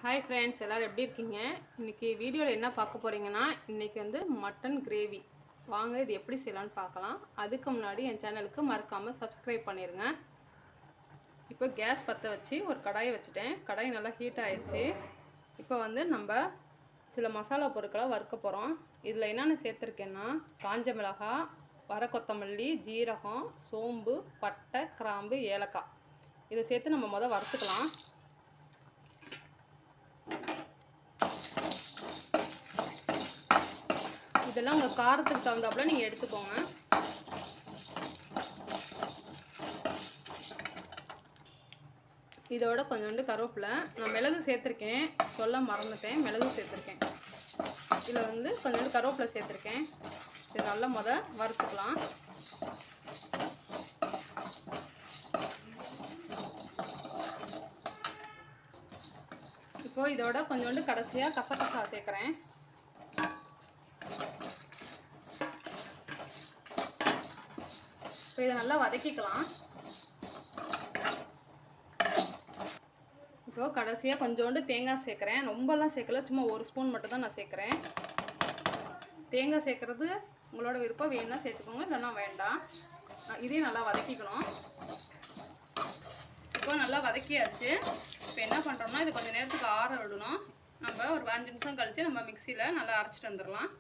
Hi friends, எல்லோரும் எப்படி இருக்கீங்க? இன்றைக்கி வீடியோவில் என்ன பார்க்க போகிறீங்கன்னா, இன்றைக்கி வந்து மட்டன் கிரேவி. வாங்க இது எப்படி செய்யலான்னு பார்க்கலாம். அதுக்கு முன்னாடி என் சேனலுக்கு மறக்காமல் சப்ஸ்கிரைப் பண்ணிடுங்க. இப்போ கேஸ் பற்ற வச்சு ஒரு கடாயை வச்சுட்டேன். கடாய் நல்லா ஹீட் ஆகிடுச்சு. இப்போ வந்து நம்ம சில மசாலா பொருட்களை வறுக்க போகிறோம். இதில் என்னென்ன சேர்த்துருக்கேன்னா, காஞ்ச மிளகாய், வர கொத்தமல்லி, ஜீரகம், சோம்பு, பட்டை, கிராம்பு, ஏலக்காய். இதை சேர்த்து நம்ம வறுத்துக்கலாம். இதெல்லாம் உங்கள் காரத்துக்கு தகுந்தாப்புல நீங்கள் எடுத்துக்கோங்க. இதோட கொஞ்சோண்டு கருவேப்பிலை, நான் மிளகு சேர்த்துருக்கேன், சொல்ல மறந்துட்டேன், மிளகு சேர்த்துருக்கேன். இதில் வந்து கொஞ்சோண்டு கருவேப்பிலை சேர்த்துருக்கேன். இது நல்லா வறுத்துக்கலாம். இப்போது இதோட கொஞ்சோண்டு கடைசியாக கசகசா சேர்க்குறேன். இப்போ இதை நல்லா வதக்கிக்கலாம். இப்போது கடைசியாக கொஞ்சோண்டு தேங்காய் சேர்க்குறேன். ரொம்பலாம் சேர்க்கல, சும்மா ஒரு ஸ்பூன் மட்டும் தான் நான் சேர்க்குறேன். தேங்காய் சேர்க்குறது உங்களோட விருப்பம், வேணும்னா சேர்த்துக்கோங்க, இல்லைன்னா வேண்டாம். இதையும் நல்லா வதக்கிக்கணும். இப்போ நல்லா வதக்கியாச்சு. இப்போ என்ன பண்ணுறோம்னா, இது கொஞ்சம் நேரத்துக்கு ஆற விடணும். நம்ம ஒரு 5 நிமிஷம் கழித்து நம்ம மிக்சியில் நல்லா அரைச்சிட்டு வந்துடலாம்.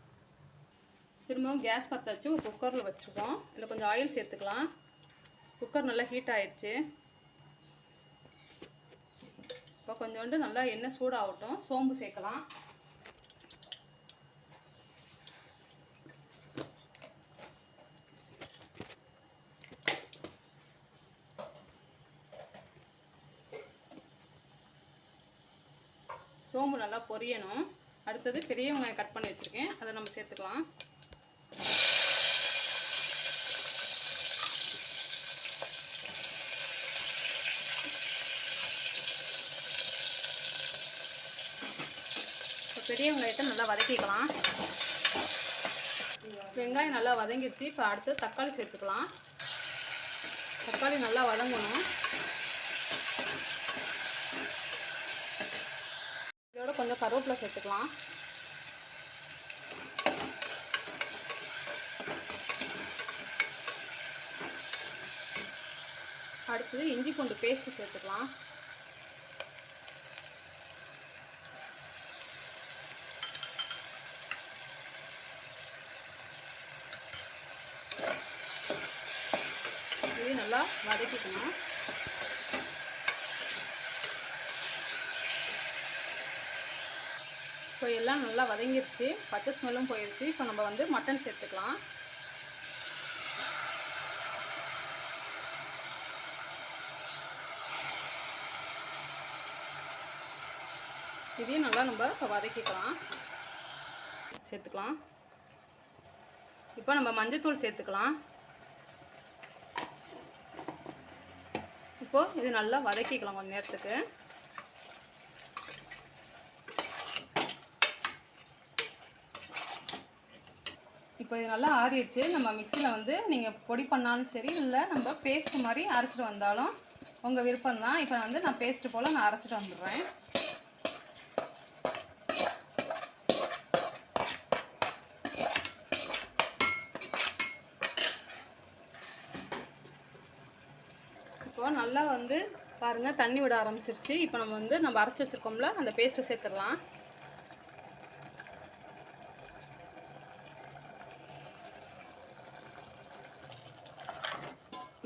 திரும்பவும் கேஸ் பற்ற வச்சு ஒரு குக்கரில் வச்சுருக்கோம். இதில் கொஞ்சம் ஆயில் சேர்த்துக்கலாம். குக்கர் நல்லா ஹீட் ஆகிடுச்சு. இப்போ கொஞ்சோண்டு நல்லா எண்ணெய் சூடாகட்டும். சோம்பு சேர்க்கலாம். சோம்பு நல்லா பொரியணும். அடுத்தது பெரிய வெங்காயம் கட் பண்ணி வச்சுருக்கேன், அதை நம்ம சேர்த்துக்கலாம். பெரிய வெங்காயத்தை நல்லா வதக்கிக்கலாம். வெங்காயம் நல்லா வதங்கிடுச்சு. இப்போ அடுத்து தக்காளி சேர்த்துக்கலாம். தக்காளி நல்லா வதங்கணும். இதோட கொஞ்சம் கருவேப்பிலை சேர்த்துக்கலாம். அடுத்தது இஞ்சி பூண்டு பேஸ்ட்டு சேர்த்துக்கலாம். இது நல்லா வதக்கிக்கணும். இப்போ எல்லாம் நல்லா வதங்கிடுச்சு, பச்சை ஸ்மெல்லும் போயிடுச்சு. இப்போ நம்ம வந்து மட்டன் சேர்த்துக்கலாம். இதையும் நல்லா நம்ம வதக்கிக்கலாம். சேர்த்துக்கலாம். இப்போ நம்ம மஞ்சத்தூள் சேர்த்துக்கலாம். இப்போது இது நல்லா வதக்கிக்கலாம் கொஞ்சம் நேரத்துக்கு. இப்போ இது நல்லா ஆறிடுச்சு. நம்ம மிக்சியில் வந்து நீங்கள் பொடி பண்ணாலும் சரி, இல்லை நம்ம பேஸ்ட்டு மாதிரி அரைச்சிட்டு வந்தாலும் உங்கள் விருப்பம்தான். இப்போ வந்து நான் பேஸ்ட்டு போல் நான் அரைச்சிட்டு வந்துடுறேன். இப்போ நல்லா வந்து பாருங்கள், தண்ணி விட ஆரம்பிச்சிருச்சு. இப்போ நம்ம அரைச்சி வச்சுருக்கோம்ல, அந்த பேஸ்ட்டை சேர்த்துடலாம்.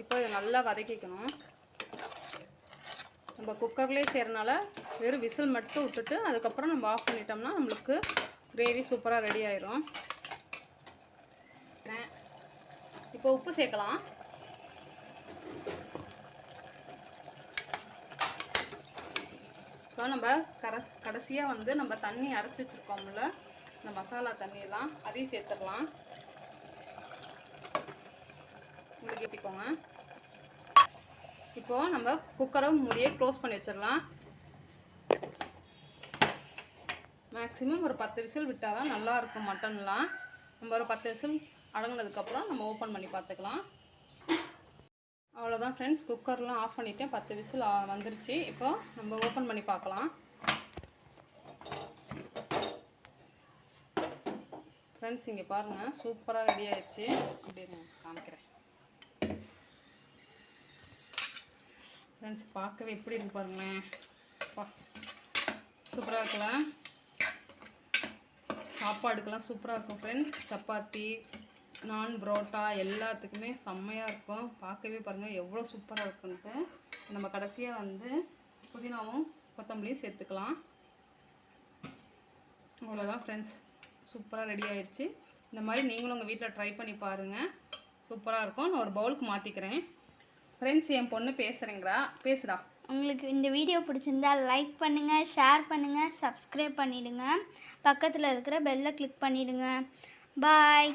இப்போ இதை நல்லா வதக்கிக்கணும். நம்ம குக்கர்லேயே செய்கிறனால வெறும் விசில் மட்டும் விட்டுட்டு அதுக்கப்புறம் நம்ம ஆஃப் பண்ணிட்டோம்னா நம்மளுக்கு கிரேவி சூப்பராக ரெடி ஆயிரும். இப்போ உப்பு சேர்க்கலாம். இப்போ நம்ம கடைசியாக வந்து நம்ம தண்ணி அரைச்சி வச்சுருக்கோம்ல, இந்த மசாலா தண்ணியெல்லாம் அதையும் சேர்த்துடலாம். உங்களுக்கு ஏற்றிக்கோங்க. இப்போது நம்ம குக்கரை மூடியே க்ளோஸ் பண்ணி வச்சிடலாம். மேக்ஸிமம் ஒரு 10 விசில் விட்டால் தான் நல்லாயிருக்கும் மட்டன்லாம். நம்ம ஒரு 10 விசில் அடங்கினதுக்கப்புறம் நம்ம ஓப்பன் பண்ணி பார்த்துக்கலாம். அவ்வளோதான் ஃப்ரெண்ட்ஸ், குக்கர்லாம் ஆஃப் பண்ணிவிட்டேன். 10 விசில் வந்துருச்சு. இப்போ நம்ம ஓப்பன் பண்ணி பார்க்கலாம். ஃப்ரெண்ட்ஸ் இங்கே பாருங்கள், சூப்பராக ரெடி ஆயிடுச்சு. அப்படின்னு காமிக்கிறேன். ஃப்ரெண்ட்ஸ் பார்க்கவே எப்படி இருக்கு பாருங்களேன். சூப்பராக இருக்கலாம். சாப்பாடுக்கெல்லாம் சூப்பராக இருக்கும் ஃப்ரெண்ட்ஸ். சப்பாத்தி, நான், புரோட்டா எல்லாத்துக்குமே செம்மையாக இருக்கும். பார்க்கவே பாருங்கள் எவ்வளோ சூப்பராக இருக்குன்ட்டு. நம்ம கடைசியாக வந்து புதினாவும் கொத்தமல்லியும் சேர்த்துக்கலாம். அவ்வளோதான் ஃப்ரெண்ட்ஸ், சூப்பராக ரெடி ஆயிடுச்சு. இந்த மாதிரி நீங்களும் உங்கள் வீட்டில் ட்ரை பண்ணி பாருங்கள், சூப்பராக இருக்கும். நான் ஒரு பவுலுக்கு மாற்றிக்கிறேன். ஃப்ரெண்ட்ஸ் என் பொண்ணு பேசுடா. உங்களுக்கு இந்த வீடியோ பிடிச்சிருந்தா லைக் பண்ணுங்கள், ஷேர் பண்ணுங்கள், சப்ஸ்கிரைப் பண்ணிவிடுங்க. பக்கத்தில் இருக்கிற பெல்லை கிளிக் பண்ணிவிடுங்க. பாய்.